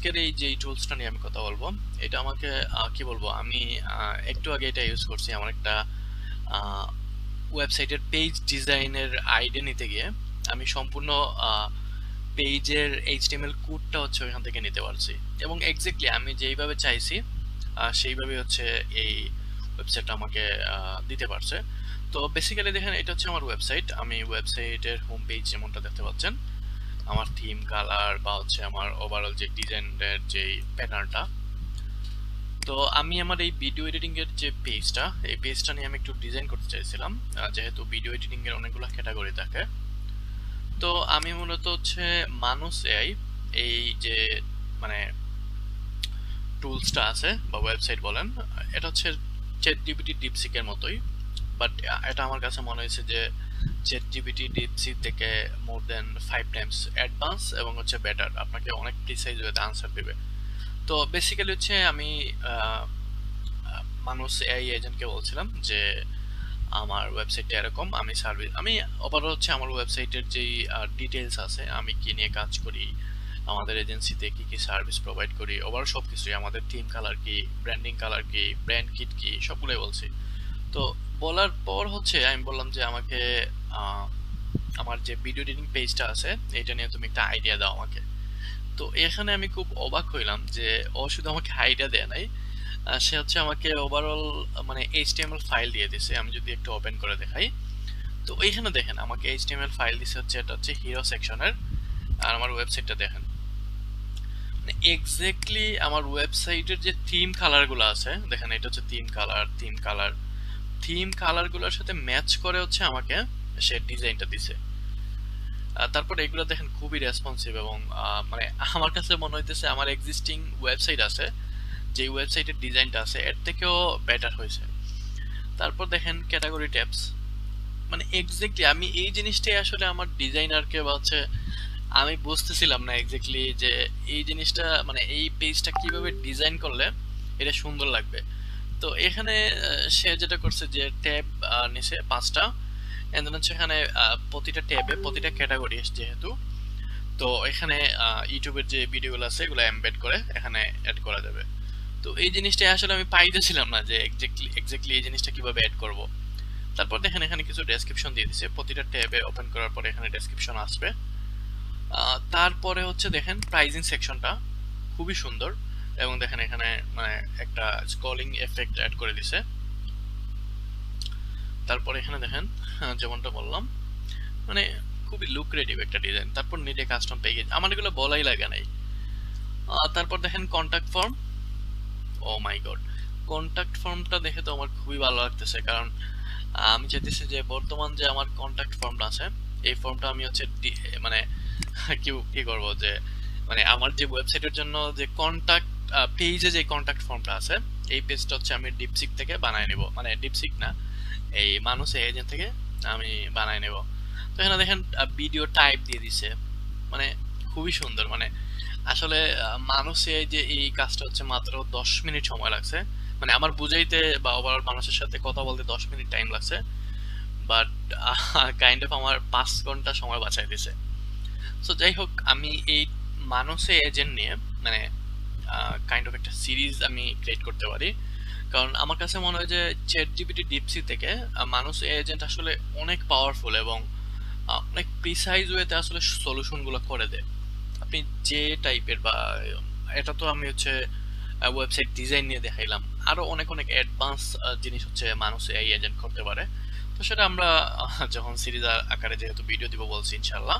আজকের এই যে টুলসটা নিয়ে আমি কথা বলবো, এটা আমাকে কি বলবো, আমি একটু আগে এটা ইউজ করছি আমার একটা ওয়েবসাইটের পেজ ডিজাইনের আইডিয়া নিতে গিয়ে আমি সম্পূর্ণ পেজের এইচটিএমএল কোডটা হচ্ছে ওইখান থেকে নিতে পারছি এবং এক্স্যাক্টলি আমি যেইভাবে চাইছি সেইভাবে হচ্ছে এই ওয়েবসাইটটা আমাকে দিতে পারছে। তো বেসিক্যালি দেখেন, এটা হচ্ছে আমার ওয়েবসাইট। আমি ওয়েবসাইটের হোম পেজ যেমনটা দেখতে পাচ্ছেন, আমার থিম কালার বা হচ্ছে আমার ওভারঅল যে ডিজাইনের যে প্যাটার্নটা। তো আমি আমার এই ভিডিও এডিটিং এর যে পেজটা, এই পেজটা নিয়ে আমি একটু ডিজাইন করতে চাইছিলাম, যেহেতু ভিডিও এডিটিং এর অনেকগুলো ক্যাটাগরি থাকে। তো আমি মূলত হচ্ছে মানুষ এআই, এই যে মানে টুলসটা আছে বা ওয়েবসাইট বলেন, এটা হচ্ছে চ্যাট জিপিটি ডিপসিক এর মতোই, বাট এটা আমার কাছে মনে হয়েছে যে চ্যাট জিপিটি ডিপসিক থেকে মোর দেন 5 টাইমস অ্যাডভান্স এবং হচ্ছে বেটার, আপনাকে অনেক প্রিসাইজ ওয়েতে আনসার দেবে। তো বেসিক্যালি হচ্ছে আমি আহ, মানুষ এআই এজেন্টকে বলছিলাম যে আমার ওয়েবসাইটটা এরকম, আমি ওভারঅল হচ্ছে আমার ওয়েবসাইটের যেই ডিটেলস আছে, আমি কি নিয়ে কাজ করি, আমাদের এজেন্সিতে কি কি সার্ভিস প্রোভাইড করি, ওভারঅল সবকিছুই, আমাদের টিম কালার কি, ব্র্যান্ডিং কালার কি, ব্র্যান্ড কিট কি, সবগুলোই বলছি। তো বলার পর হচ্ছে আমি বললাম যে আমাকে আহ, আমার যে ভিডিও এডিটিং পেজটা আছে এটা নিয়ে তুমি একটা আইডিয়া দাও আমাকে। তো এখানে আমি খুব অবাক হইলাম যে ও শুধু আমাকে আইডিয়া দেয় নাই, সে হচ্ছে আমাকে ওভারঅল মানে এইচটিএমএল ফাইল দিয়ে দিছে। আমি যদি একটু ওপেন করে দেখাই, তো এইখানে দেখেন আমাকে এইচটিএমএল ফাইল দিছে হচ্ছে, এটা হচ্ছে হিরো সেকশনের। আর আমার ওয়েবসাইটটা দেখেন, মানে এক্স্যাক্টলি আমার ওয়েবসাইটের যে থিম কালার গুলো আছে দেখেন, এটা হচ্ছে থিম কালার গুলোর সাথে ম্যাচ করে হচ্ছে আমাকে সে ডিজাইনটা দিছে। তারপর এগুলো দেখেন খুবই রেসপন্সিভ এবং মানে আমার কাছে মনে হইতেছে আমার এক্সিস্টিং ওয়েবসাইট আছে, যে ওয়েবসাইটের ডিজাইনটা আছে এর থেকেও বেটার হয়েছে। তারপর দেখেন ক্যাটাগরি ট্যাবস, মানে এক্স্যাক্টলি আমি এই জিনিসটাই আসলে আমার ডিজাইনারকে বা হচ্ছে আমি বুঝতেছিলাম না এক্স্যাক্টলি যে এই জিনিসটা মানে এই পেজটা কিভাবে ডিজাইন করলে এটা সুন্দর লাগবে। তো এখানে সে যেটা করছে যে ট্যাব নিছে 5টা, এন্ড দেন হচ্ছে এখানে প্রতিটা ট্যাবে প্রতিটা ক্যাটাগরি যেহেতু, তো এখানে ইউটিউবের যে ভিডিওগুলো আছে এগুলো এমবেড করে এখানে অ্যাড করা যাবে। তো এই জিনিসটা আসলে আমি পাইতেছিলাম না যে এক্স্যাক্টলি এই জিনিসটা কিভাবে অ্যাড করব। তারপর দেখেন এখানে কিছু ডেসক্রিপশন দিয়ে দিছে, প্রতিটা ট্যাবে ওপেন করার পরে এখানে ডেসক্রিপশন আসবে। তারপরে হচ্ছে দেখেন প্রাইজিং সেকশনটা খুবই সুন্দর, এবং দেখেন এখানে মানে একটা স্ক্রলিং এফেক্ট অ্যাড করে দিছে। তারপরে এখানে দেখেন যেমনটা বললাম, মানে খুবই লুক্রেটিভ একটা ডিজাইন। তারপর নিচে কাস্টম প্যাকেজ, আমার এগুলো বলাই লাগে নাই। তারপর দেখেন কন্টাক্ট ফর্ম, ও মাই গড, কন্টাক্ট ফর্মটা দেখে তো আমার খুবই ভালো লাগতেছে, কারণ আমি চাইতেছি যে বর্তমান যে আমার কন্টাক্ট ফর্মটা আছে এই ফর্মটা আমি হচ্ছে মানে কি কি করব যে মানে আমার যে ওয়েবসাইটের জন্য যে কন্টাক্ট পেজে যে কন্টাক্ট ফর্মটা আছে এই পেজটা হচ্ছে আমি ডিপসিক থেকে বানায় নেব, মানে ডিপসিক না, এই মানুষ এজেন্ট থেকে আমি বানায় নেব। তো এখানে দেখেন ভিডিও টাইপ দিয়ে দিছে, মানে খুবই সুন্দর। মানে আসলে মানুষে যে এই কাজটা হচ্ছে মাত্র 10 মিনিট সময় লাগছে, মানে আমার বুঝাইতে বা ওভারঅল মানুষের সাথে কথা বলতে 10 মিনিট টাইম লাগছে, বাট কাইন্ড অফ আমার 5 ঘন্টা সময় বাঁচাই দিছে। সো যাই হোক, আমি এই মানুষে এজেন্ট নিয়ে মানে কাইন্ড অফ একটা সিরিজ আমি ক্রিয়েট করতে পারি, কারণ আমার কাছে মনে হয় যে চ্যাট জিপিটি ডিপসি থেকে মানুষ এজেন্ট আসলে অনেক পাওয়ারফুল এবং অনেক প্রিসাইজ ওয়েতে আসলে সলিউশন গুলো করে দেয়। আপনি যে টাইপের বা এটা তো আমি হচ্ছে ওয়েবসাইট ডিজাইন নিয়ে দেখাইলাম, আরো অনেক অনেক অ্যাডভান্স জিনিস হচ্ছে মানুষ এই এজেন্ট করতে পারে। তো সেটা আমরা যখন সিরিজ আকারে যেহেতু ভিডিও দিব বলছি ইনশাল্লাহ,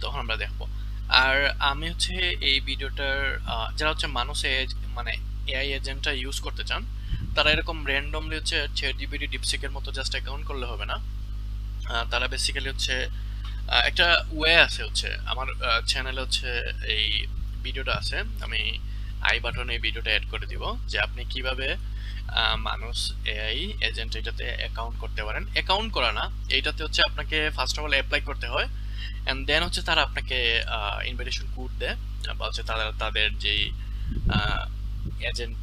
তখন আমরা দেখবো। আর আমি হচ্ছে এই ভিডিওটার যারা হচ্ছে মানুষ মানে এআই এজেন্টটা ইউজ করতে চান, তারা এরকম র্যান্ডমলি হচ্ছে চ্যাট জিপিটি ডিপসিকের মতো জাস্ট অ্যাকাউন্ট করলে হবে না। তারা বেসিক্যালি হচ্ছে একটা ওয়ে আছে, হচ্ছে আমার চ্যানেলে হচ্ছে এই ভিডিওটা আছে, আমি আই বাটনে এই ভিডিওটা অ্যাড করে দিব যে আপনি কিভাবে মানুষ এআই এজেন্ট এটাতে অ্যাকাউন্ট করতে পারেন। অ্যাকাউন্ট করা না, এইটাতে হচ্ছে আপনাকে ফার্স্ট অফ অল অ্যাপ্লাই করতে হয়, এন্ড দেন হচ্ছে তারা আপনাকে ইনভাইটেশন কোড দেয়, বা হচ্ছে তারা তাদের যেই এজেন্ট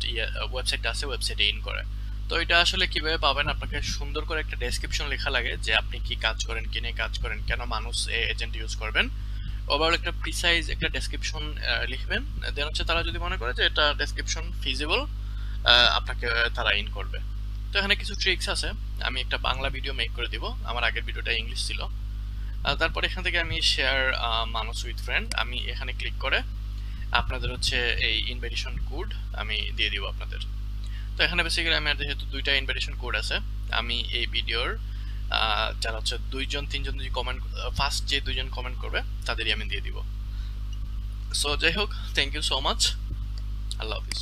ওয়েবসাইট আছে ওয়েবসাইটে ইন করে। তো এটা আসলে কিভাবে পাবেন, আপনাকে সুন্দর করে একটা ডেসক্রিপশন লেখা লাগে যে আপনি কি কাজ করেন, কি নিয়ে কাজ করেন, কেন মানুষ এজেন্ট ইউজ করবেন, ওভারঅল একটা প্রিসাইজ একটা ডেসক্রিপশন লিখবেন। দেন হচ্ছে তারা যদি মনে করে যে এটা ডেসক্রিপশন ফিজিবল, আপনাকে তারা ইন করবে। তো এখানে কিছু ট্রিক্স আছে, আমি একটা বাংলা ভিডিও মেক করে দিব, আমার আগের ভিডিওটা ইংলিশ ছিল। তারপর এখান থেকে আমি শেয়ার মানুষ উইথ ফ্রেন্ড, আমি এখানে ক্লিক করে আপনাদের হচ্ছে এই ইনভাইটেশন কোড আমি দিয়ে দিব আপনাদের। তো এখানে বেসিক্যালি আমার যেহেতু দুইটা ইনভাইটেশন কোড আছে, আমি এই ভিডিওর যারা হচ্ছে দুইজন তিনজন যদি কমেন্ট, ফার্স্ট যে দুইজন কমেন্ট করবে তাদেরই আমি দিয়ে দিব। সো যাই হোক, থ্যাংক ইউ সো মাচ, আল্লাহ হাফিজ।